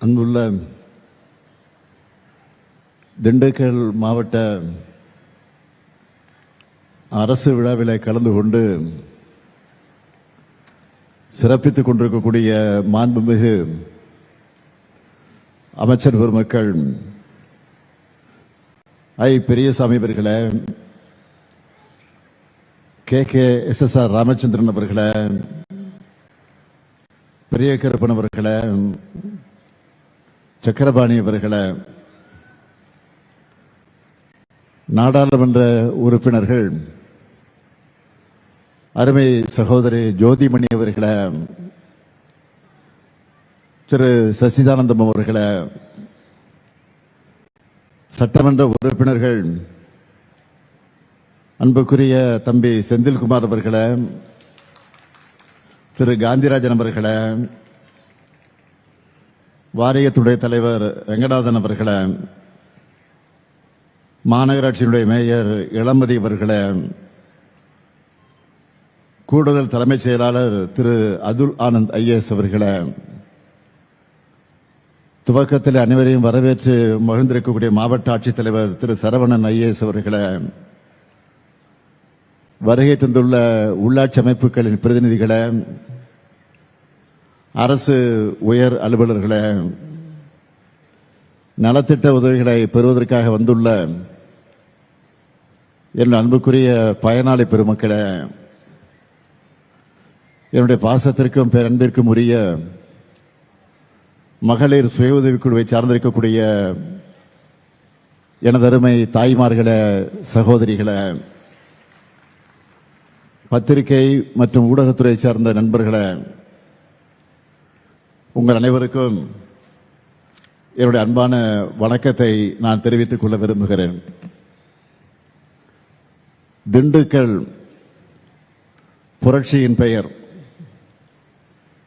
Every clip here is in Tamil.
அன்புள்ள திண்டுக்கல் மாவட்ட அரசு விழாவில் கலந்து கொண்டு சிறப்பித்துக் கொண்டிருக்கக்கூடிய மாண்புமிகு அமைச்சர் பெருமக்கள் ஐ பெரியசாமி அவர்களே, KKSSR ராமச்சந்திரன் அவர்களே, பெரிய கருப்பன் அவர்களே, சக்கரபாணி அவர்களே, நாடாளுமன்ற உறுப்பினர்கள் அருமை சகோதரி ஜோதிமணி அவர்களே, திரு சச்சிதானந்தம் அவர்களே, சட்டமன்ற உறுப்பினர்கள் அன்புக்குரிய தம்பி செந்தில்குமார் அவர்களே, திரு காந்திராஜன் அவர்களே, வாரியத்துடைய தலைவர் ரங்கநாதன் அவர்களே, மாநகராட்சியினுடைய மேயர் இளமதி அவர்களே, கூடுதல் தலைமைச் செயலாளர் திரு அதுல் ஆனந்த் IAS அவர்களே, துவக்கத்தில் அனைவரையும் வரவேற்று மகிழ்ந்திருக்கக்கூடிய மாவட்ட ஆட்சித்தலைவர் திரு சரவணன் IAS அவர்களே, வருகை தந்துள்ள உள்ளாட்சி அமைப்புகளின் பிரதிநிதிகளே, அரசு உயர் அலுவலர்களே, நலத்திட்ட உதவிகளை பெறுவதற்காக வந்துள்ள என் அன்புக்குரிய பயனாளி பெருமக்களே, என்னுடைய பாசத்திற்கும் பேரன்பிற்கும் உரிய மகளிர் சுய உதவிக்குழுவை சார்ந்திருக்கக்கூடிய எனது அருமை தாய்மார்களே, சகோதரிகளே, பத்திரிகை மற்றும் ஊடகத்துறை சார்ந்த நண்பர்களே, உங்கள் அனைவருக்கும் என்னுடைய அன்பான வணக்கத்தை நான் தெரிவித்துக் கொள்ள விரும்புகிறேன். திண்டுக்கல் புரட்சியின் பெயர்,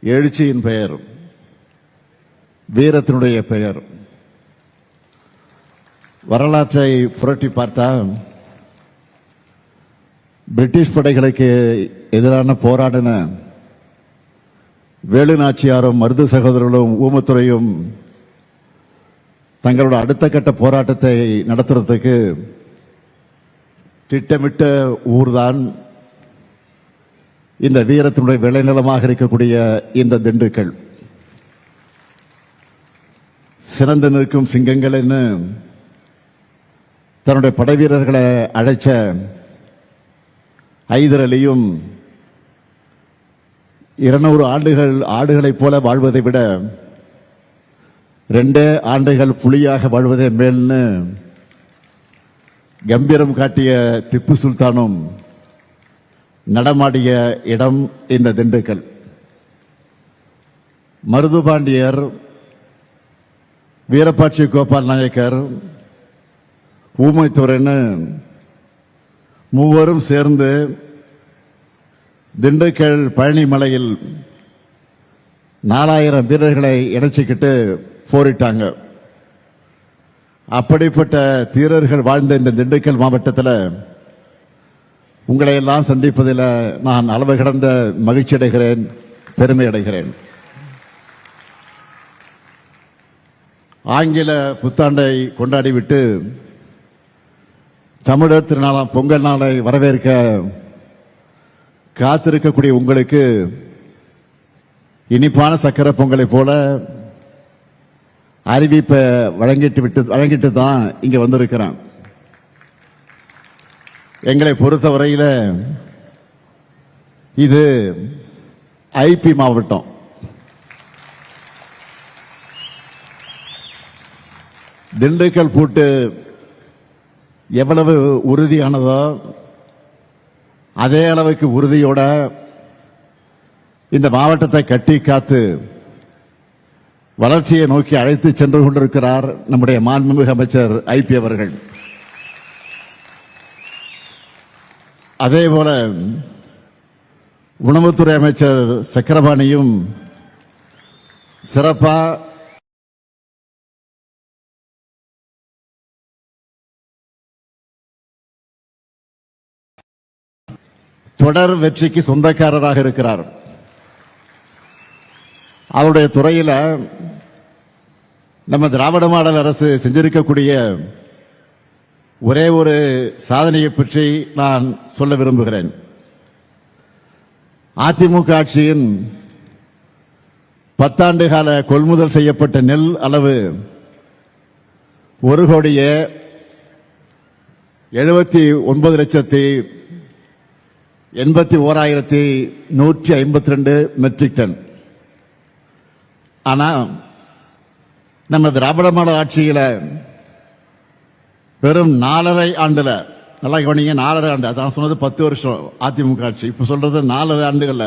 எழுச்சியின் பெயர், வீரத்தினுடைய பெயர். வரலாற்றை புரட்டி பார்த்தா பிரிட்டிஷ் படைகளுக்கு எதிரான போராடின வேலு நாச்சியாரும் மருது சகோதரர்களும் ஊமத்துறையும் தங்களோட அடுத்த கட்ட போராட்டத்தை நடத்துறதுக்கு திட்டமிட்ட ஊர்தான் இந்த வீரத்தினுடைய விளைநிலமாக இருக்கக்கூடிய இந்த திண்டுக்கல். சிறந்து நிற்கும் சிங்கங்கள் என்று தன்னுடைய படை வீரர்களை அழைச்ச ஐதர் அலியும் 200 ஆண்டுகள் ஆடுகளைப் போல வாழ்வதை விட 2 ஆண்டுகள் புலியாக வாழ்வதே மேல்னு கம்பீரம் காட்டிய திப்பு சுல்தானும் நடமாடிய இடம் இந்த திண்டுக்கல். மருதுபாண்டியர், வீரபாட்சி கோபால் நாயக்கர், ஊமைத்துறைன்னு மூவரும் சேர்ந்து திண்டுக்கல் பழனி மலையில் 4000 வீரர்களை இணைச்சிக்கிட்டு போரிட்டாங்க. அப்படிப்பட்ட தீரர்கள் வாழ்ந்த இந்த திண்டுக்கல் மாவட்டத்தில் உங்களை எல்லாம் சந்திப்பதில் நான் அளவு கடந்த மகிழ்ச்சி அடைகிறேன், பெருமை அடைகிறேன். ஆங்கில புத்தாண்டை கொண்டாடிவிட்டு தமிழர் திருநாளாம் பொங்கல் நாளை வரவேற்க காத்திருக்கக்கூடிய உங்களுக்கு இனிப்பான சக்கரை பொங்கலை போல அறிவிப்பை வழங்கிட்டு தான் இங்க வந்திருக்கிறேன். எங்களை பொறுத்தவரையில் இது IP மாவட்டம். திண்டுக்கல் பூட்டு எவ்வளவு உறுதியானதோ அதே அளவுக்கு உறுதியோட இந்த மாவட்டத்தை கட்டி காத்து வளர்ச்சியை நோக்கி அழைத்து சென்று கொண்டிருக்கிறார் நம்முடைய மாண்புமிகு அமைச்சர் IP அவர்கள். அதேபோல உணவுத்துறை அமைச்சர் சக்கரபாணியும் சிறப்பா தொடர் வெற்றிக்கு சொந்தக்காரராக இருக்கிறார். அவருடைய துறையில் நம்ம திராவிட மாடல் அரசு செஞ்சிருக்கக்கூடிய ஒரே ஒரு சாதனையை பற்றி நான் சொல்ல விரும்புகிறேன். அதிமுக ஆட்சியின் 10 ஆண்டு கால கொள்முதல் செய்யப்பட்ட நெல் அளவு 1,79,81,152 மெட்ரிக் டன். ஆனா நம்ம திராவிட மாடல் ஆட்சியில வெறும் 4.5 ஆண்டுல, நல்லா கவனிங்க, 4.5 ஆண்டு, அதான் சொன்னது 10 வருஷம் அதிமுக ஆட்சி, இப்ப சொல்றது 4.5 ஆண்டுகள்ல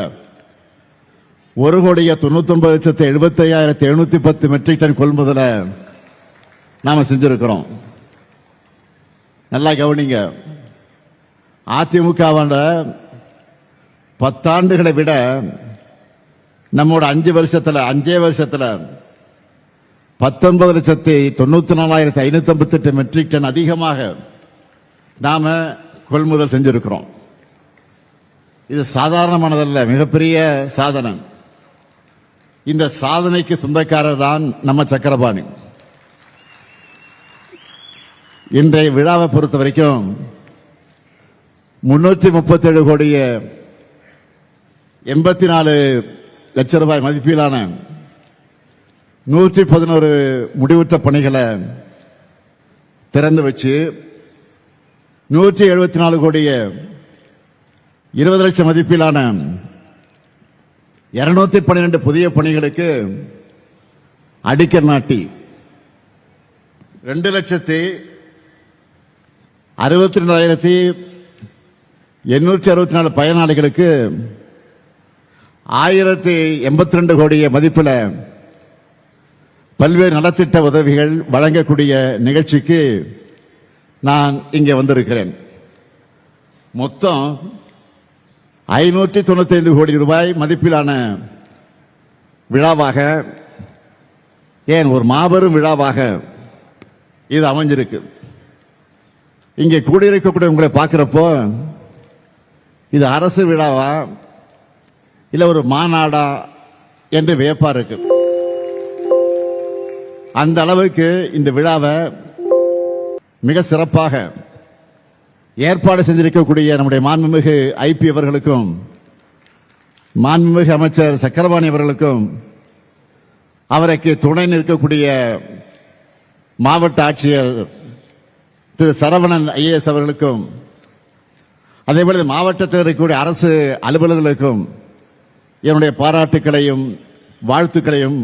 1,99,75,710 மெட்ரிக் டன் கொள்முதல நாம செஞ்சிருக்கிறோம். நல்லா கவனிங்க, அதிமுக 10 ஆண்டுகளை விட நம்மோட 5 வருஷத்துல 19,94,558 மெட்ரிக் டன் அதிகமாக நாம கொள்முதல் செஞ்சிருக்கிறோம். இது சாதாரணமானதல்ல, மிகப்பெரிய சாதனை. இந்த சாதனைக்கு சொந்தக்காரர் தான் நம்ம சக்கரபாணி. இன்றைய விழாவை பொறுத்த வரைக்கும் 337 கோடியே 84 லட்சம் ரூபாய் மதிப்பிலான 111 முடிவுற்ற பணிகளை திறந்து வச்சு 174 கோடியே 20 லட்சம் மதிப்பிலான 212 புதிய பணிகளுக்கு அடிக்கல் நாட்டி 2,62,864 பயனாளிகளுக்கு 1,082 கோடிய மதிப்பில் பல்வேறு நலத்திட்ட உதவிகள் வழங்கக்கூடிய நிகழ்ச்சிக்கு நான் இங்கே வந்திருக்கிறேன். மொத்தம் 595 கோடி ரூபாய் மதிப்பிலான விழாவாக, ஏன் ஒரு மாபெரும் விழாவாக இது அமைஞ்சிருக்கு. இங்கே கூடியிருக்கக்கூடிய உங்களை பார்க்கிறப்போ இது அரசு விழாவா இல்ல ஒரு மாநாடா என்று வியப்பா இருக்கு. அந்த அளவுக்கு இந்த விழாவை மிக சிறப்பாக ஏற்பாடு செஞ்சிருக்கக்கூடிய நம்முடைய மாண்புமிகு ஐபி அவர்களுக்கும் மாண்புமிகு அமைச்சர் சக்கரபாணி அவர்களுக்கும் அவருக்கு துணை நிற்கக்கூடிய மாவட்ட ஆட்சியர் திரு சரவணன் ஐஏஎஸ் அவர்களுக்கும் அதேபோல மாவட்டத்தில் இருக்கக்கூடிய அரசு அலுவலர்களுக்கும் என்னுடைய பாராட்டுக்களையும் வாழ்த்துக்களையும்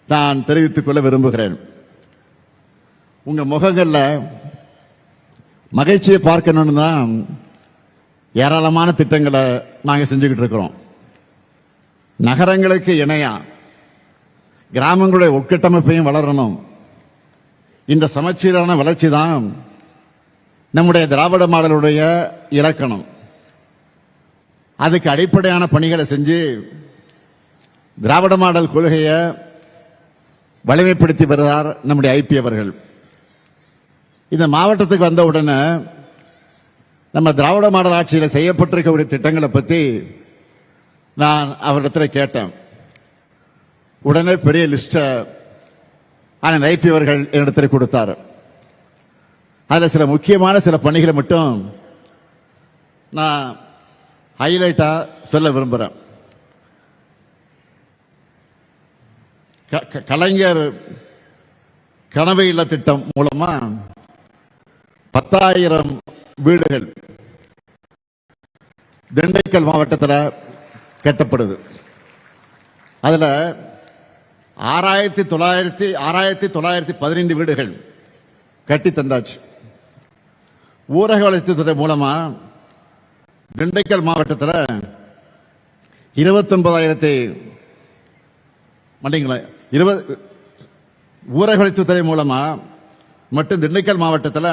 நான் தெரிவித்துக் கொள்ள விரும்புகிறேன். உங்க முகங்கள்ல மகிழ்ச்சியை பார்க்கணும்னு தான் ஏராளமான திட்டங்களை நாங்க செஞ்சுக்கிட்டு இருக்கிறோம். நகரங்களுக்கு இணையா கிராமங்களுடைய உட்கட்டமைப்பையும் வளரணும். இந்த சமச்சீரான வளர்ச்சி தான் நம்முடைய திராவிட மாடலுடைய இலக்கணம். அதுக்கு அடிப்படையான பணிகளை செஞ்சு திராவிட மாடல் கொள்கையை வலிமைப்படுத்தி வருகிறார் நம்முடைய ஐபி அவர்கள். இந்த மாவட்டத்துக்கு வந்த உடனே நம்ம திராவிட மாடல் ஆட்சியில் செய்யப்பட்டிருக்கக்கூடிய திட்டங்களை பற்றி நான் அவரிடத்தில் கேட்டேன். உடனே பெரிய லிஸ்ட ஐபி அவர்கள் என்னிடத்தில் கொடுத்தார். அதில் சில முக்கியமான சில பணிகளை மட்டும் நான் ஹைலைட்டா சொல்ல விரும்புகிறேன். கலைஞர் கனவு இல்ல திட்டம் மூலமா 10,000 வீடுகள் திண்டுக்கல் மாவட்டத்தில் கட்டப்படுது. அதுல 6,915 வீடுகள் கட்டி தந்தாச்சு. ஊரக வளர்ச்சித்துறை மூலமா திண்டுக்கல் மாவட்டத்தில் 29,000 ஊரக வளர்ச்சித்துறை மூலமா மட்டும் திண்டுக்கல் மாவட்டத்தில்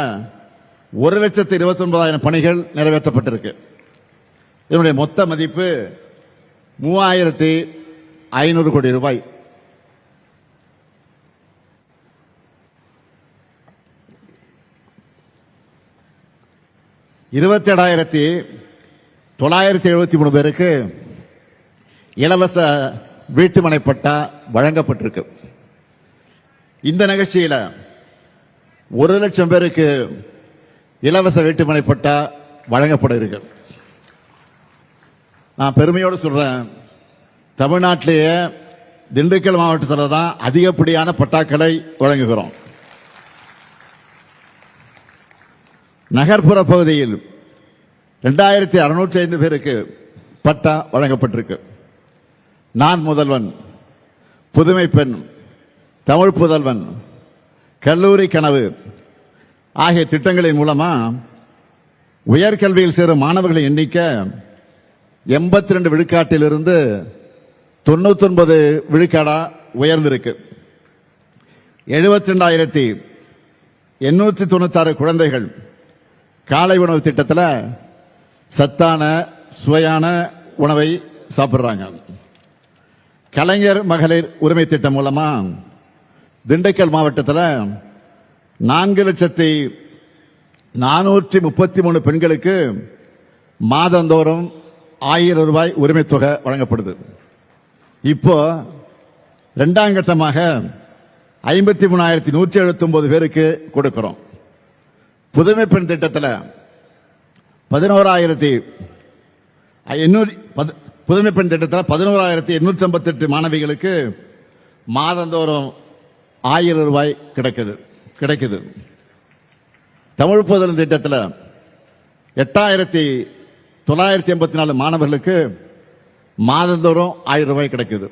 1,29,000 பணிகள் நிறைவேற்றப்பட்டிருக்கு. இதனுடைய மொத்த மதிப்பு 3,500 கோடி ரூபாய். $27,973 பேருக்கு இலவச வீட்டுமனை பட்டா வழங்கப்பட்டிருக்கு. இந்த நிகழ்ச்சியில 1,00,000 பேருக்கு இலவச வீட்டுமனை பட்டா வழங்கப்பட இருக்கு. நான் பெருமையோடு சொல்றேன், தமிழ்நாட்டிலேயே திண்டுக்கல் மாவட்டத்தில் தான் அதிகப்படியான பட்டாக்களை வழங்குகிறோம். நகர்ப்புற பகுதியில் 2605 பேருக்கு பட்டா வழங்கப்பட்டிருக்கு. நான் முதல்வன், புதுமை பெண், தமிழ் புதல்வன், கல்லூரி கனவு ஆகிய திட்டங்களின் மூலமா உயர்கல்வியில் சேரும் மாணவர்களின் எண்ணிக்கை 82 விழுக்காட்டிலிருந்து 99 விழுக்காடா உயர்ந்திருக்கு. 72,896 குழந்தைகள் காலை உணவு திட்டத்தில் சத்தான சுவையான உணவை சாப்பிடுறாங்க. கலைஞர் மகளிர் உரிமை திட்டம் மூலமா திண்டுக்கல் மாவட்டத்தில் 4,433 பெண்களுக்கு மாதந்தோறும் 1000 ரூபாய் உரிமை தொகை வழங்கப்படுது. இப்போ இரண்டாம் கட்டமாக 53,179 பேருக்கு கொடுக்கிறோம். புதுமை பெண் திட்டத்தில் 11,858 மாணவிகளுக்கு மாதந்தோறும் 1000 ரூபாய் கிடைக்குது. தமிழ் புதல்வன் திட்டத்தில் 8,984 மாணவர்களுக்கு மாதந்தோறும் 1000 ரூபாய் கிடைக்குது.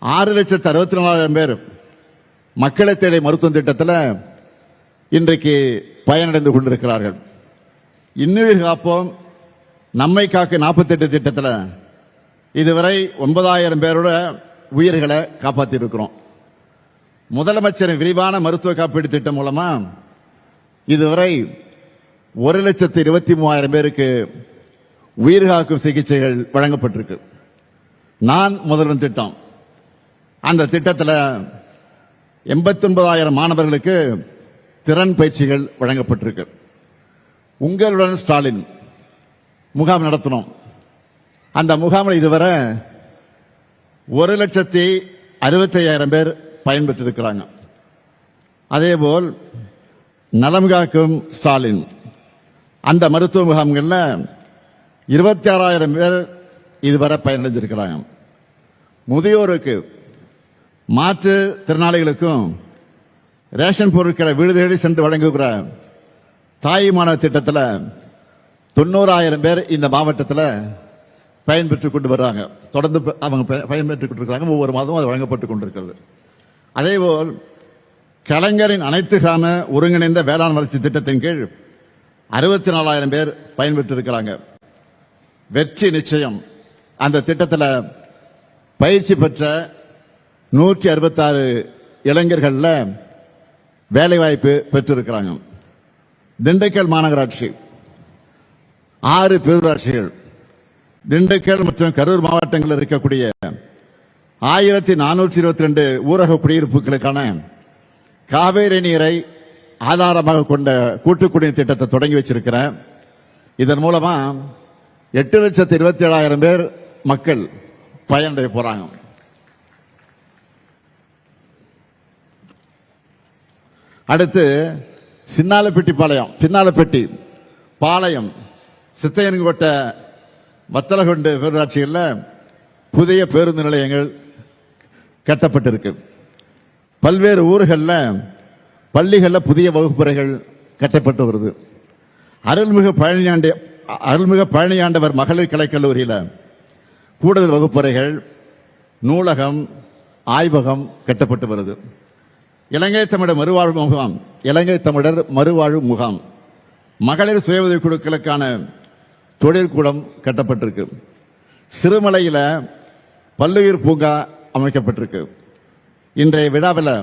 6,64,000 பேர் மக்களை தேடி மருத்துவ திட்டத்தில் இன்றைக்கு பயனடைந்து கொண்டிருக்கிறார்கள். இன்னுயிர் காப்போம் நம்மை காக்க 48 திட்டத்தில் இதுவரை 9,000 பேரோட உயிர்களை காப்பாற்றி இருக்கிறோம். முதலமைச்சரின் விரிவான மருத்துவ காப்பீடு திட்டம் மூலமா இதுவரை 1,23,000 பேருக்கு உயிர் காக்கும் சிகிச்சைகள் வழங்கப்பட்டிருக்கு. நான் முதல்வன் திட்டம், அந்த திட்டத்தில் 89,000 மாணவர்களுக்கு திறன் பயிற்சிகள் வழங்கப்பட்டிருக்கு. உங்களுடன் ஸ்டாலின் முகாம் நடத்தினோம். அந்த முகாமில் இதுவரை 1,65,000 பேர் பயன்பெற்றிருக்கிறாங்க. அதேபோல் நலம் காக்கும் ஸ்டாலின் அந்த மருத்துவ முகாம்களில் 26,000 பேர் இதுவரை பயனடைஞ்சிருக்கிறாங்க. முதியோருக்கு மாற்று திறனாளிகளுக்கும் ரேஷன் பொருட்களை வீடு தேடி சென்று வழங்குகிற தாய்மான திட்டத்தில் 90,000 பேர் இந்த மாவட்டத்தில் பயன்பெற்றுக் கொண்டு வர்றாங்க. தொடர்ந்து அவங்க பயன்பெற்றுக் கொண்டிருக்கிறாங்க. ஒவ்வொரு மாதமும் அது வழங்கப்பட்டுக் கொண்டிருக்கிறது. அதேபோல் கலைஞரின் அனைத்து கிராம ஒருங்கிணைந்த வேளாண் வளர்ச்சி திட்டத்தின் கீழ் 64,000 பேர் பயன்பெற்றிருக்கிறாங்க. வெற்றி நிச்சயம் அந்த திட்டத்தில் பயிற்சி பெற்ற 166 இளைஞர்கள்ல வேலைவாய்ப்பு பெற்றிருக்கிறாங்க. திண்டுக்கல் மாநகராட்சி 6 பேரூராட்சிகள், திண்டுக்கல் மற்றும் கரூர் மாவட்டங்களில் இருக்கக்கூடிய 1,422 ஊரக குடியிருப்புகளுக்கான காவேரி நீரை ஆதாரமாக கொண்ட கூட்டு குடிநீர் திட்டத்தை தொடங்கி வச்சிருக்கிறேன். இதன் மூலமா 8,27,000 பேர் மக்கள் பயனடைய போறாங்க. அடுத்து சின்னாலப்பட்டி பாளையம் சித்தையன்கோட்டை வத்தலகுண்டு பேரூராட்சிகளில் புதிய பேருந்து நிலையங்கள் கட்டப்பட்டிருக்கு. பல்வேறு ஊர்களில் பள்ளிகளில் புதிய வகுப்பறைகள் கட்டப்பட்டு வருது. அருள்மிகு பழனியாண்டவர் மகளிர் கலைக்கல்லூரியில் கூடுதல் வகுப்பறைகள், நூலகம், ஆய்வகம் கட்டப்பட்டு வருது. இலங்கை தமிழர் மறுவாழ்வு முகாம், மகளிர் சுய உதவி குழுக்களுக்கான தொழிற்கூடம் கட்டப்பட்டிருக்கு. சிறுமலையில் பல்லுயிர் பூங்கா அமைக்கப்பட்டிருக்கு. இன்றைய விழாவில்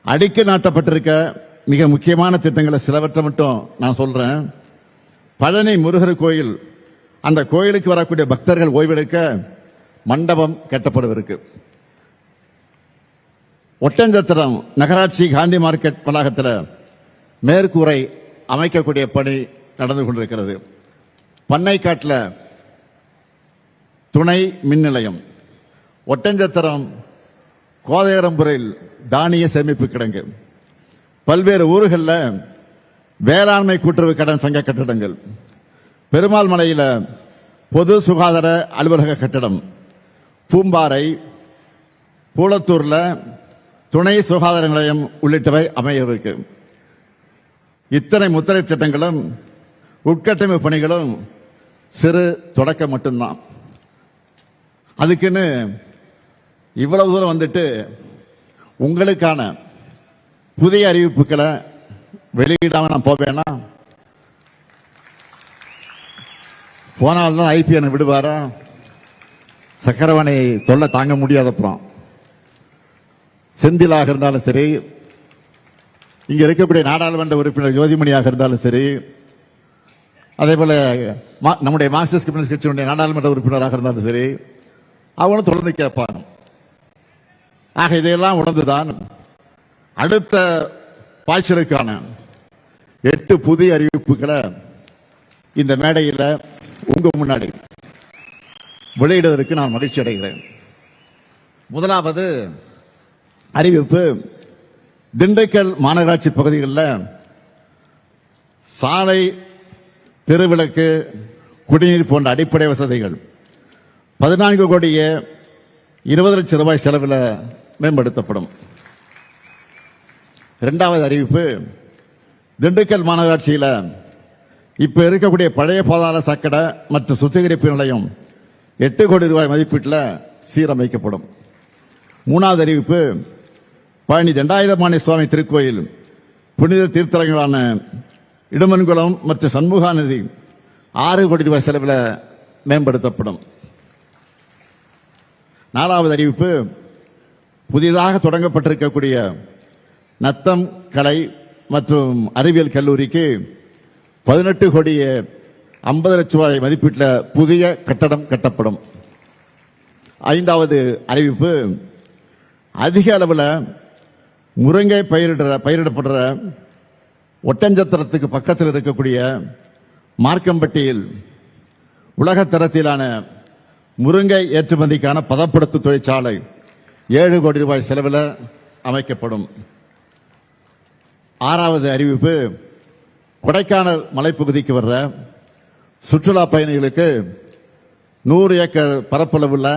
அடிக்கல் நாட்டப்பட்டிருக்க மிக முக்கியமான திட்டங்களை சிலவற்றை மட்டும் நான் சொல்றேன். பழனி முருகர் கோயில், அந்த கோயிலுக்கு வரக்கூடிய பக்தர்கள் ஓய்வெடுக்க மண்டபம் கட்டப்படவிருக்கு. ஒட்டஞ்சத்திரம் நகராட்சி காந்தி மார்க்கெட் வளாகத்தில் மேற்கூரை அமைக்கக்கூடிய பணி நடந்து கொண்டிருக்கிறது. பண்ணைக்காட்டில் துணை மின் நிலையம், ஒட்டஞ்சத்திரம் கோதையரம்புரையில் தானிய சேமிப்பு கிடங்கு, பல்வேறு ஊர்களில் வேளாண்மை கூட்டுறவு கடன் சங்க கட்டடங்கள், பெருமாள் மலையில் பொது சுகாதார அலுவலக கட்டடம், பூம்பாறை பூலத்தூர்ல துணை சுகாதார நிலையம் உள்ளிட்டவை அமையவிருக்கு. இத்தனை முத்திரை திட்டங்களும் உட்கட்டமைப்பு பணிகளும் சிறு தொடக்கம் மட்டும்தான். அதுக்குன்னு இவ்வளவு தூரம் வந்துட்டு உங்களுக்கான புதிய அறிவிப்புகளை வெளியிடாம நான் போவேனா? போனால்தான் ஐபிஎன் விடுவாரா? சக்கரவாணி தொல்லை தாங்க முடியாதப்புறம் செந்திலாக இருந்தாலும் சரி, இங்க இருக்கக்கூடிய நாடாளுமன்ற உறுப்பினர் ஜோதிமணியாக இருந்தாலும் சரி, அதே போல நம்முடைய மார்க்சிஸ்ட் கம்யூனிஸ்ட் கட்சியினுடைய நாடாளுமன்ற உறுப்பினராக இருந்தாலும் சரி, அவனும் தொடர்ந்து கேட்பாங்க. ஆக இதையெல்லாம் உணர்ந்துதான் அடுத்த பாய்ச்சலுக்கான 8 புதிய அறிவிப்புகளை இந்த மேடையில் உங்க முன்னாடி வெளியிடுவதற்கு நான் மகிழ்ச்சி அடைகிறேன். முதலாவது அறிவிப்பு, திண்டுக்கல் மாநகராட்சி பகுதிகளில் சாலை, தெருவிளக்கு, குடிநீர் போன்ற அடிப்படை வசதிகள் 14 கோடியே 20 லட்சம் ரூபாய் செலவில் மேம்படுத்தப்படும். இரண்டாவது அறிவிப்பு, திண்டுக்கல் மாநகராட்சியில் இப்ப இருக்கக்கூடிய பழைய பாதாள சாக்கடை மற்றும் சுத்திகரிப்பு நிலையம் 8 கோடி ரூபாய் மதிப்பீட்டில் சீரமைக்கப்படும். மூணாவது அறிவிப்பு, பழனி தண்டாயுதபாணி சுவாமி திருக்கோயில் புனித தீர்த்தலங்களான இடுமன்குளம் மற்றும் சண்முகாநதி 6 கோடி ரூபாய் செலவில் மேம்படுத்தப்படும். நாலாவது அறிவிப்பு, புதிதாக தொடங்கப்பட்டிருக்கக்கூடிய நத்தம் கலை மற்றும் அறிவியல் கல்லூரிக்கு 18 கோடியே 50 லட்சம் ரூபாய் மதிப்பீட்டில் புதிய கட்டடம் கட்டப்படும். ஐந்தாவது அறிவிப்பு, அதிக அளவில் முருங்கை பயிரிடப்படுற ஒட்டஞ்சத்திரத்துக்கு பக்கத்தில் இருக்கக்கூடிய மார்க்கம்பட்டியில் உலகத்தரத்திலான முருங்கை ஏற்றுமதிக்கான பதப்படுத்து தொழிற்சாலை 7 கோடி ரூபாய் செலவில் அமைக்கப்படும். ஆறாவது அறிவிப்பு, கொடைக்கானல் மலைப்பகுதிக்கு வர்ற சுற்றுலா பயணிகளுக்கு 100 ஏக்கர் பரப்பளவுள்ள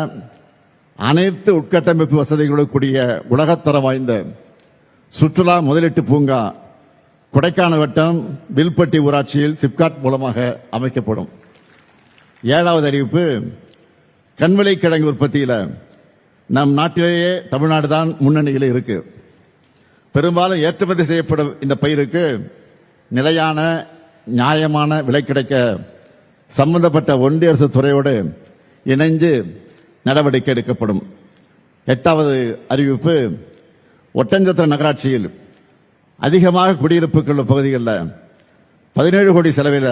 அனைத்து உட்கட்டமைப்பு வசதிகளுடன் கூடிய உலகத்தரம் வாய்ந்த சுற்றுலா முதலீட்டு பூங்கா கொடைக்கானல் வட்டம் வில்பட்டி ஊராட்சியில் சிப்காட் மூலமாக அமைக்கப்படும். ஏழாவது அறிவிப்பு, கண்வளை கிழங்கு உற்பத்தியில் நம் நாட்டிலேயே தமிழ்நாடு தான் முன்னணியில் இருக்கு. பெரும்பாலும் ஏற்றுமதி செய்யப்படும் இந்த பயிருக்கு நிலையான நியாயமான விலை கிடைக்க சம்பந்தப்பட்ட ஒன்றிய அரசு துறையோடு இணைந்து நடவடிக்கை எடுக்கப்படும். எட்டாவது அறிவிப்பு, ஒட்டஞ்சத்திரம் நகராட்சியில் அதிகமாக குடியிருப்புகள் உள்ள பகுதிகளில் 17 கோடி செலவில்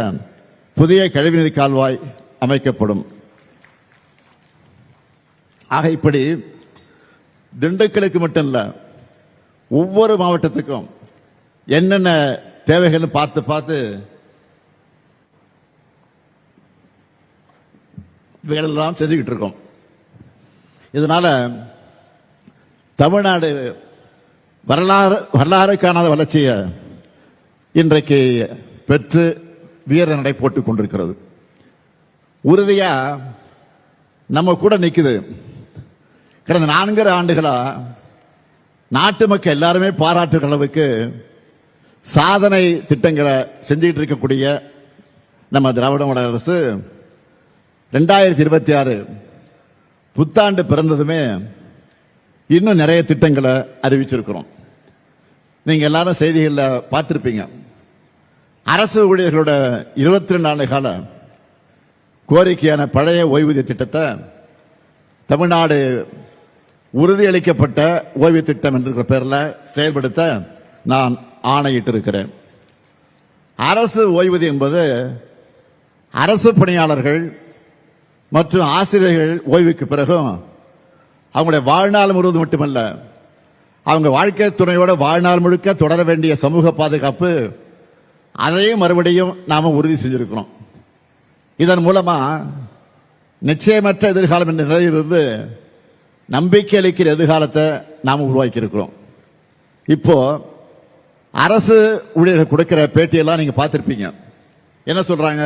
புதிய கழிவுநீர் கால்வாய் அமைக்கப்படும். ஆக இப்படி திண்டுக்கலுக்கு மட்டும் இல்ல, ஒவ்வொரு மாவட்டத்துக்கும் என்னென்ன தேவைகள் பார்த்து பார்த்து வேலையெல்லாம் செஞ்சுக்கிட்டு இருக்கோம். இதனால தமிழ்நாடு வரலாறு காணாத வளர்ச்சியை இன்றைக்கு பெற்று வீர நடை போட்டுக் கொண்டிருக்கிறது. உறுதியா நம்ம கூட நிக்குது. கடந்த 4 ஆண்டுகளா நாட்டு மக்கள் எல்லாருமே பாராட்டுகிற அளவுக்கு சாதனை திட்டங்களை செஞ்சுட்டு இருக்கக்கூடிய நம்ம திராவிட மாடல் அரசு 2026 புத்தாண்டு பிறந்ததுமே இன்னும் நிறைய திட்டங்களை அறிவிச்சிருக்கிறோம். நீங்க எல்லாரும் செய்திகளில் பார்த்திருப்பீங்க. அரசு ஊழியர்களோட 22 ஆண்டு கால கோரிக்கையான பழைய ஓய்வூதிய திட்டத்தை தமிழ்நாடு உறுதியளிக்கப்பட்ட ஓய்வு திட்டம் என்ற பெயரில் செயல்படுத்த நான் ஆணையிட்டு இருக்கிறேன். அரசு ஓய்வூதியம் என்பது அரசு பணியாளர்கள் மற்றும் ஆசிரியர்கள் ஓய்வுக்கு பிறகும் அவங்களுடைய வாழ்நாள் முழுவதும் மட்டுமல்ல, அவங்க வாழ்க்கை துணையோட வாழ்நாள் முழுக்க தொடர வேண்டிய சமூக பாதுகாப்பு, அதையும் மறுபடியும் நாம உறுதி செஞ்சிருக்கிறோம். இதன் மூலமா நிச்சயமற்ற எதிர்காலம் என்ற நிலையிலிருந்து நம்பிக்கை அளிக்கிற எதிர்காலத்தை நாம் உருவாக்கி இருக்கிறோம். இப்போ அரசு ஊழியர்கள் கொடுக்கிற பேட்டியெல்லாம் நீங்க பார்த்திருப்பீங்க. என்ன சொல்றாங்க?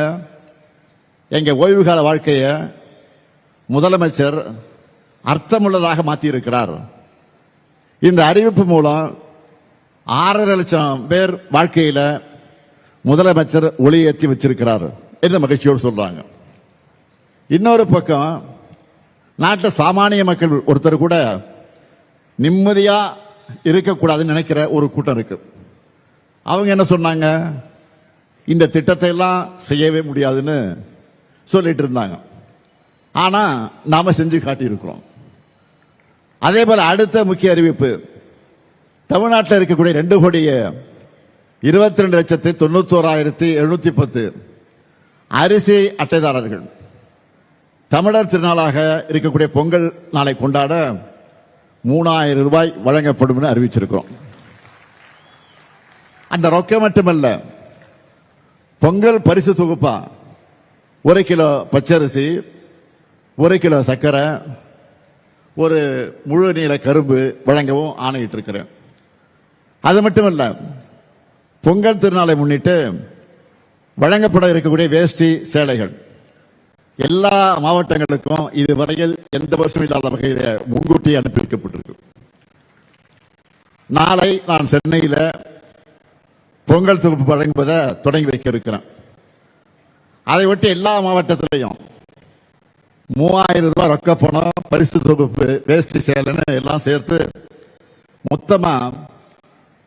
எங்க ஓய்வு கால வாழ்க்கையை முதலமைச்சர் அர்த்தமுள்ளதாக மாற்றி இருக்கிறார். இந்த அறிவிப்பு மூலம் 6.5 லட்சம் பேர் வாழ்க்கையில முதலமைச்சர் ஒளியேற்றி வச்சிருக்கிறார் என்று மகிழ்ச்சியோடு சொல்றாங்க. இன்னொரு பக்கம் நாட்டில் சாமானிய மக்கள் ஒருத்தர் கூட நிம்மதியா இருக்கக்கூடாதுன்னு நினைக்கிற ஒரு கூட்டம் இருக்கு. அவங்க என்ன சொன்னாங்க? இந்த திட்டத்தை எல்லாம் செய்யவே முடியாதுன்னு சொல்லிட்டு இருந்தாங்க. ஆனா நாம செஞ்சு காட்டியிருக்கிறோம். அதே போல அடுத்த முக்கிய அறிவிப்பு, தமிழ்நாட்டில் இருக்கக்கூடிய 2,22,91,710 அரிசி அட்டைதாரர்கள் தமிழர் திருநாளாக இருக்கக்கூடிய பொங்கல் நாளை கொண்டாட 3,000 ரூபாய் வழங்கப்படும் அறிவிச்சிருக்கிறோம். அந்த ரொக்கம் மட்டுமல்ல, பொங்கல் பரிசு தொகுப்பா 1 கிலோ பச்சரிசி, 1 கிலோ சர்க்கரை, ஒரு முழு நீள கரும்பு வழங்கவும் ஆணையிட்டு இருக்கிறேன். அது மட்டுமல்ல, பொங்கல் திருநாளை முன்னிட்டு வழங்கப்பட இருக்கக்கூடிய வேஷ்டி சேலைகள் எல்லா மாவட்டங்களுக்கும் இதுவரையில் எந்த வருஷம் இல்லாத வகையில் முன்கூட்டி அனுப்பி வைக்கப்பட்டிருக்கு. நாளை நான் சென்னையில் பொங்கல் தொகுப்பு வழங்குவதை தொடங்கி வைக்க இருக்கிறேன். அதை ஒட்டி எல்லா மாவட்டத்திலையும் 3,000 ரூபாய் ரொக்க பணம், பரிசு தொகுப்பு, வேஷ்டி சேலைன்னு எல்லாம் சேர்த்து மொத்தமா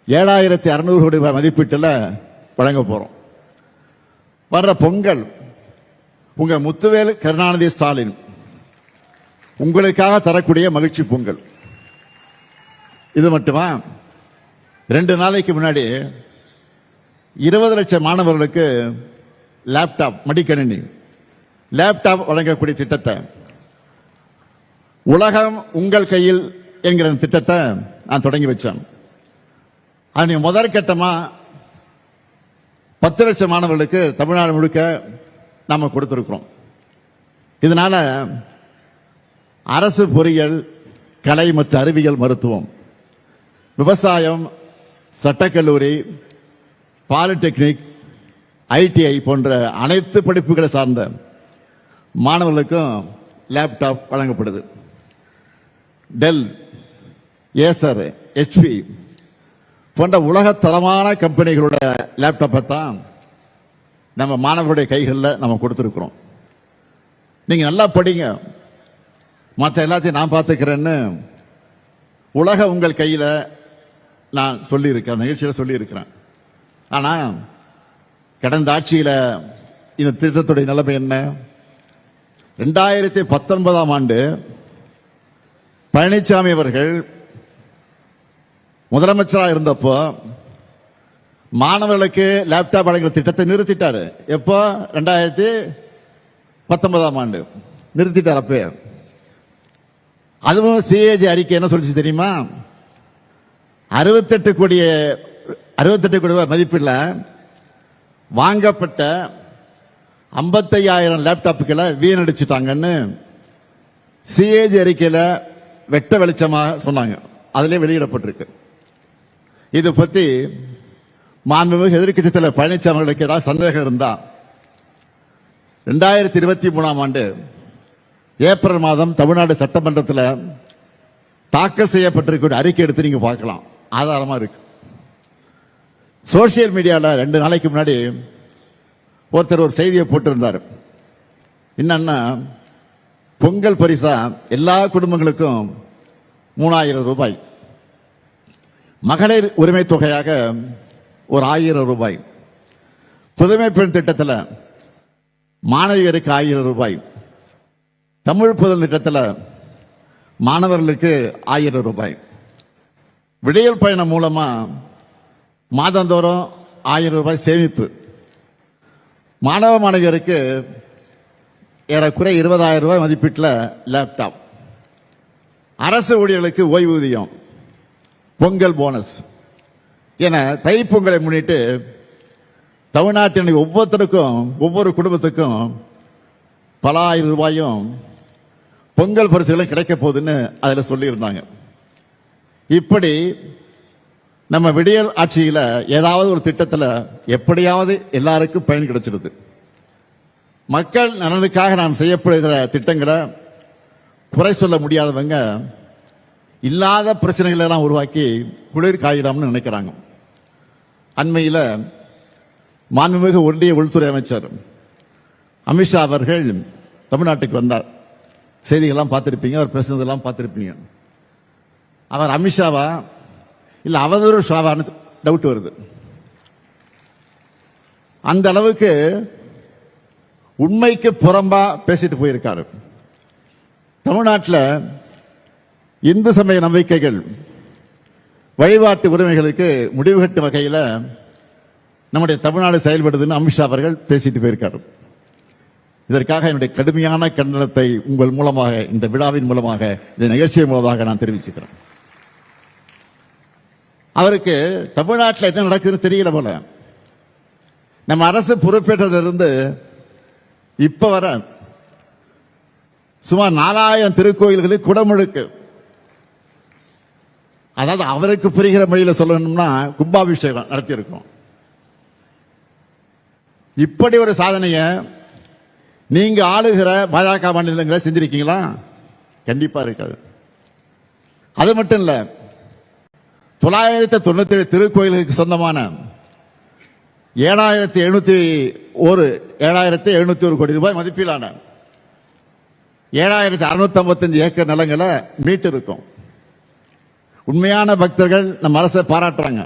7,600 கோடி ரூபாய் மதிப்பீட்டில் வழங்க போறோம். வர்ற பொங்கல் உங்க முத்துவேல் கருணாநிதி ஸ்டாலின் உங்களுக்காக தரக்கூடிய மகிழ்ச்சி பொங்கல். இது மட்டுமா, 2 நாளைக்கு முன்னாடி 20 லட்சம் மாணவர்களுக்கு லேப்டாப், மடிக்கணினி லேப்டாப் வழங்கக்கூடிய திட்டத்தை, உலகம் உங்கள் கையில் என்கிற திட்டத்தை நான் தொடங்கி வச்சேன். அது முதற்கட்டமா 10 லட்சம் மாணவர்களுக்கு தமிழ்நாடு முழுக்க நாம கொடுத்திருக்கிறோம். இதனால அரசு பொறியியல், கலை மற்றும் அறிவியல், மருத்துவம், விவசாயம், சட்டக்கல்லூரி, பாலிடெக்னிக், ஐடிஐ போன்ற அனைத்து படிப்புகளை சார்ந்த மாணவர்களுக்கும் லேப்டாப் வழங்கப்படுது. டெல், ஏசர், HP போன்ற உலக தரமான கம்பெனிகளோட லேப்டாப்பை தான் நம்ம மாணவர்களுடைய கைகளில் நம்ம கொடுத்திருக்கிறோம். நீங்க நல்லா படிங்க, மற்ற எல்லாத்தையும் நான் பார்த்துக்கிறேன்னு உலக உங்கள் கையில நான் சொல்லியிருக்கேன், நிகழ்ச்சியில் சொல்லியிருக்கிறேன். ஆனா கடந்த ஆட்சியில இந்த திட்டத்துடைய நிலைமை என்ன? 2019ஆம் ஆண்டு பழனிசாமி அவர்கள் முதலமைச்சராக இருந்தப்போ மாணவர்களுக்கு லேப்டாப் வழங்குற திட்டத்தை நிறுத்திட்டாரு. எப்போ? 2019ஆம் ஆண்டு நிறுத்திட்டார். அப்ப அதுவும் CAG அறிக்கை என்ன சொல்லிச்சு தெரியுமா? 68 கோடி ரூபாய் மதிப்பில் வாங்கப்பட்ட 55,000 லேப்டாப்புகளை வீணடிச்சுட்டாங்கன்னு CAG அறிக்கையில வெட்ட வெளிச்சமாக சொன்னாங்க. அதிலே வெளியிடப்பட்டிருக்கு. இது பத்தி மாண்புமிகு எதிர்க்கட்சி தலைவர் பழனிசாமி அவர்களுக்கு ஏதாவது சந்தேகம் இருந்தா 2023ஆம் ஆண்டு ஏப்ரல் மாதம் தமிழ்நாடு சட்டமன்றத்தில் தாக்கல் செய்யப்பட்டிருக்கிற அறிக்கை எடுத்து நீங்க பார்க்கலாம், ஆதாரமா இருக்கு. சோசியல் மீடியாவில் 2 நாளைக்கு முன்னாடி ஒருத்தர் ஒரு செய்தியை போட்டிருந்தார். என்னன்னா, பொங்கல் பரிசா எல்லா குடும்பங்களுக்கும் 3,000 ரூபாய், மகளிர் உரிமை தொகையாக ஒரு 1,000 ரூபாய், புதுமை பெண் திட்டத்தில் மாணவியருக்கு 1,000 ரூபாய், தமிழ் புதல் திட்டத்தில் மாணவர்களுக்கு 1,000 ரூபாய், விடியல் பயணம் மூலமா மாதந்தோறும் 1,000 ரூபாய் சேமிப்பு, மாணவ மாணவியருக்கு ஏறக்குறை 20,000 ரூபாய் மதிப்பீட்டில் லேப்டாப், அரசு ஊழியர்களுக்கு ஓய்வூதியம், பொங்கல் போனஸ் என தைப்பொங்கலை முன்னிட்டு தமிழ்நாட்டின் ஒவ்வொருத்தருக்கும், ஒவ்வொரு குடும்பத்துக்கும் பல 1,000 ரூபாயும் பொங்கல் பரிசுகளும் கிடைக்க போகுதுன்னு அதில் சொல்லியிருந்தாங்க. இப்படி நம்ம விடியல் ஆட்சியில ஏதாவது ஒரு திட்டத்தில் எப்படியாவது எல்லாருக்கும் பயன் கிடைச்சிடுது. மக்கள் நலனுக்காக நாம் செய்யப்படுகிற திட்டங்களை குறை சொல்ல முடியாதவங்க இல்லாத பிரச்சனைகளை எல்லாம் உருவாக்கி குளிர் காயிலாம்னு நினைக்கிறாங்க. அண்மையில் மாண்புமிகு ஒன்றிய உள்துறை அமைச்சர் அமித்ஷா அவர்கள் தமிழ்நாட்டுக்கு வந்தார். செய்திகள்லாம் பார்த்திருப்பீங்க, அவர் பேசுனதெல்லாம் பார்த்திருப்பீங்க. அவர் அமித்ஷாவா இல்ல அவதூறு ஷாவான்னு டவுட் வருது. அந்த அளவுக்கு உண்மைக்கு புறம்பா பேசிட்டு போயிருக்காரு. தமிழ்நாட்டில் இந்து சமய நம்பிக்கைகள் வழிபாட்டு உரிமைகளுக்கு முடிவு கட்டும் வகையில் நம்முடைய தமிழ்நாடு செயல்படுதுன்னு அமித்ஷா அவர்கள் பேசிட்டு போயிருக்காரு. இதற்காக என்னுடைய கடுமையான கண்டனத்தை உங்கள் மூலமாக, இந்த விழாவின் மூலமாக, இந்த நிகழ்ச்சியின் மூலமாக நான் தெரிவிச்சுக்கிறேன். அவருக்கு தமிழ்நாட்டில் என்ன நடக்குதுன்னு தெரியல போல. நம்ம அரசு பொறுப்பேற்றதிலிருந்து இப்ப வர சுமார் 4000 திருக்கோயில்களில் குடமுழுக்கு, அதாவது அவருக்கு புரிகிற மொழியில சொல்லணும்னா கும்பாபிஷேகம் நடத்தியிருக்கோம். இப்படி ஒரு சாதனையை நீங்க ஆளுகிற பாஜக மாநிலங்களை செஞ்சிருக்கீங்களா? கண்டிப்பா இருக்காது. அது மட்டும் இல்ல, 997 திருக்கோயில்களுக்கு சொந்தமான 7,701 கோடி ரூபாய் மதிப்பிலான 7,655 ஏக்கர் நிலங்களை மீட்டு இருக்கும். உண்மையான பக்தர்கள் நம்ம அரசை பாராட்டுறாங்க.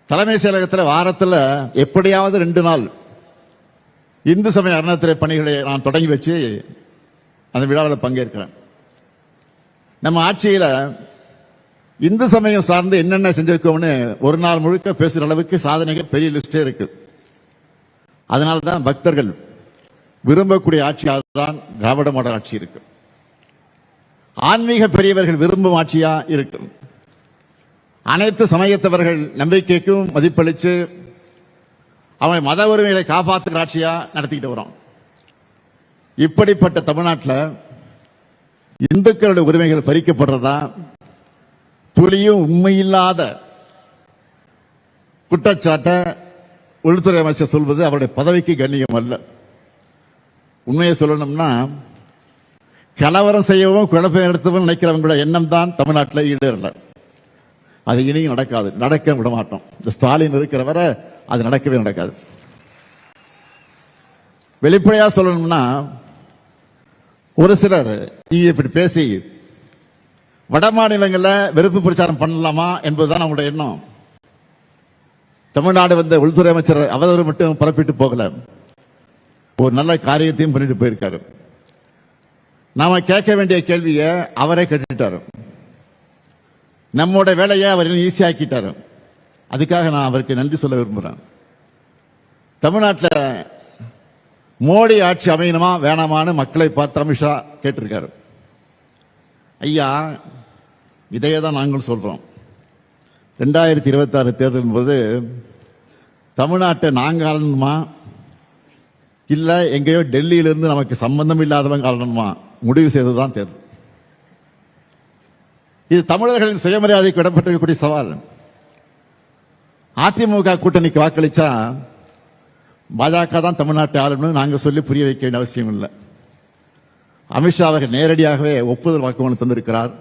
தலைமை செயலகத்தில் வாரத்தில் எப்படியாவது 2 நாள் இந்து சமய அறநிலையத்துறை பணிகளை நான் தொடங்கி வச்சு அந்த விழாவில் பங்கேற்கிறேன். நம்ம ஆட்சியில் இந்து சமயம் சார்ந்து என்னென்ன செஞ்சிருக்கோம்னு ஒரு நாள் முழுக்க பேசுற அளவுக்கு சாதனைகள் பெரிய லிஸ்டே இருக்கு. அதனால்தான் பக்தர்கள் விரும்பக்கூடிய ஆட்சியாக தான் திராவிட மாடல் ஆட்சி இருக்கு. ஆன்மீக பெரியவர்கள் விரும்பும் ஆட்சியா இருக்கு. அனைத்து சமயத்தவர்கள் நம்பிக்கைக்கும் மதிப்பளித்து அவங்க மத உரிமைகளை காப்பாற்றுகிற ஆட்சியா நடத்திக்கிட்டு வரோம். இப்படிப்பட்ட தமிழ்நாட்டில் இந்துக்களுடைய உரிமைகள் பறிக்கப்படுறதா துளியும் உண்மையில்லாத குற்றச்சாட்டை உள்துறை அமைச்சர் சொல்வது அவருடைய பதவிக்கு கண்ணியம் அல்ல. உண்மையை சொல்லணும்னா கலவரம் செய்யவும் குழப்பம் எடுத்தவும் நினைக்கிறவங்களோட எண்ணம் தான் தமிழ்நாட்டில் ஈடேறல. அது இனியும் நடக்காது, நடக்க விட மாட்டோம். இந்த ஸ்டாலின் இருக்கிற வரை அது நடக்கவே நடக்காது. வெளிப்படையா சொல்லணும்னா ஒரு சிலர் நீங்க இப்படி பேசி வட மாநிலங்களில் வெறுப்பு பிரச்சாரம் பண்ணலாமா என்பதுதான் நம்மளுடைய எண்ணம். தமிழ்நாடு வந்த உள்துறை அமைச்சர் அவதூறு மட்டும் பரப்பிட்டு போகல, ஒரு நல்ல காரியத்தையும் பண்ணிட்டு போயிருக்காரு. நாம கேட்க வேண்டிய கேள்வியை அவரே கேட்டுட்டாரு. நம்மோட வேலையை அவர் ஈஸியாக்கிட்டாரு. அதுக்காக நான் அவருக்கு நன்றி சொல்ல விரும்புகிறேன். தமிழ்நாட்டில் மோடி ஆட்சி அமையணுமா வேணாமான்னு மக்களை பார்த்து அமித்ஷா கேட்டிருக்காரு. ஐயா, இதையே தான் நாங்களும் சொல்றோம். 2026 தேர்தலின் போது தமிழ்நாட்டை நாங்க ஆளணுமா இல்ல எங்கேயோ டெல்லியிலிருந்து நமக்கு சம்பந்தம் இல்லாதவங்க ஆளணுமா முடிவு செய்ததுதான் தேர்தல். இது தமிழர்களின் சுயமரியாதைக்கு விடப்பட்டிருக்கக்கூடிய சவால். அதிமுக கூட்டணிக்கு வாக்களிச்சா பாஜக தான் தமிழ்நாட்டை ஆளணும்னு நாங்க சொல்லி புரிய வைக்க வேண்டிய அவசியம் இல்லை. அமித்ஷா அவர்கள் நேரடியாகவே ஒப்புதல் வாக்குமூலம் தந்திருக்கிறார்.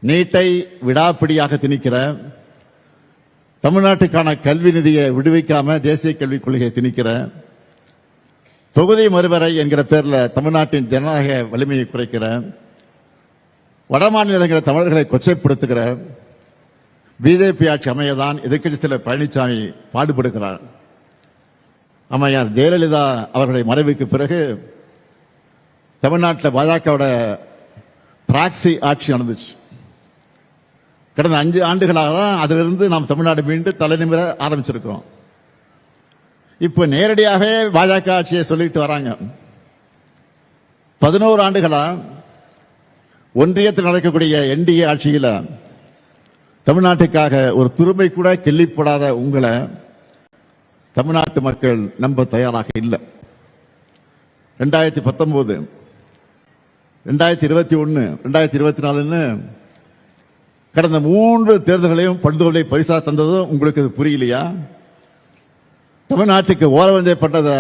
நீட்டை விடாப்பிடியாக திணிக்கிற, தமிழ்நாட்டுக்கான கல்வி நிதியை விடுவிக்காம தேசிய கல்விக் கொள்கையை திணிக்கிற, தொகுதி மறுவரை என்கிற பேரில் தமிழ்நாட்டின் ஜனநாயக வலிமையை குறைக்கிற, வடமாநிலங்களை தமிழர்களை கொச்சைப்படுத்துகிற பிஜேபி ஆட்சி அமையதான் எதிர்க்கட்சி தலைவர் பழனிசாமி பாடுபடுகிறார். அம்மையார் ஜெயலலிதா அவர்களுடைய மறைவுக்கு பிறகு தமிழ்நாட்டில் பாஜகவோட பிராக்சி ஆட்சி நடந்துச்சு. கடந்த 5 ஆண்டுகளாக தான் அதிலிருந்து நாம் தமிழ்நாடு மீண்டும் தலைநிமிர ஆரம்பிச்சிருக்கிறோம். இப்ப நேரடியாகவே பாஜக ஆட்சியை சொல்லிட்டு வராங்க. 11 ஆண்டுகளா ஒன்றியத்தில் நடக்கக்கூடிய என்டிஏ ஆட்சியில் தமிழ்நாட்டுக்காக ஒரு துருமை கூட கிள்ளிப்படாத உங்களை தமிழ்நாட்டு மக்கள் நம்ப தயாராக இல்லை. 2019, 2021, 2024 கடந்த 3 தேர்தல்களையும் படுதோலை பரிசா தந்ததும் உங்களுக்கு இது புரியலையா? தமிழ்நாட்டுக்கு ஓரவஞ்சப்பட்டதை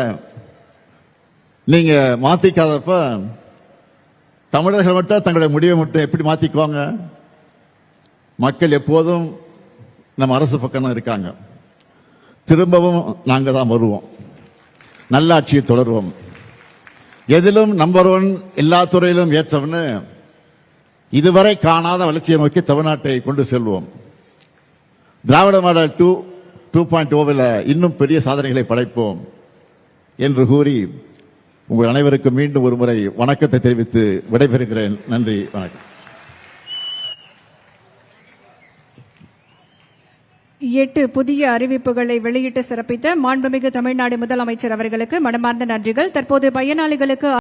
நீங்க மாத்திக்காதப்ப தமிழர்கள் மட்டும் தங்களுடைய முடிவை மட்டும் எப்படி மாத்திக்குவாங்க? மக்கள் எப்போதும் நம்ம அரசு பக்கம் தான் இருக்காங்க. திரும்பவும் நாங்க தான் வருவோம். நல்லாட்சியை தொடருவோம். எதிலும் நம்பர் 1, எல்லா துறையிலும் ஏற்றவன்னு இதுவரை காணாத வளர்ச்சியை நோக்கி தமிழ்நாட்டை கொண்டு செல்வோம். திராவிட மாடல் 2.0 இன்னும் பெரிய சாதனைகளை படைப்போம் என்று கூறி உங்கள் அனைவருக்கும் மீண்டும் ஒரு முறை வணக்கத்தை தெரிவித்து விடைபெறுகிறேன். நன்றி, வணக்கம். 8 புதிய அறிவிப்புகளை வெளியிட்டு சிறப்பித்த மாண்புமிகு தமிழ்நாடு முதலமைச்சர் அவர்களுக்கு மனமார்ந்த நன்றிகள். தற்போது பயனாளிகளுக்கு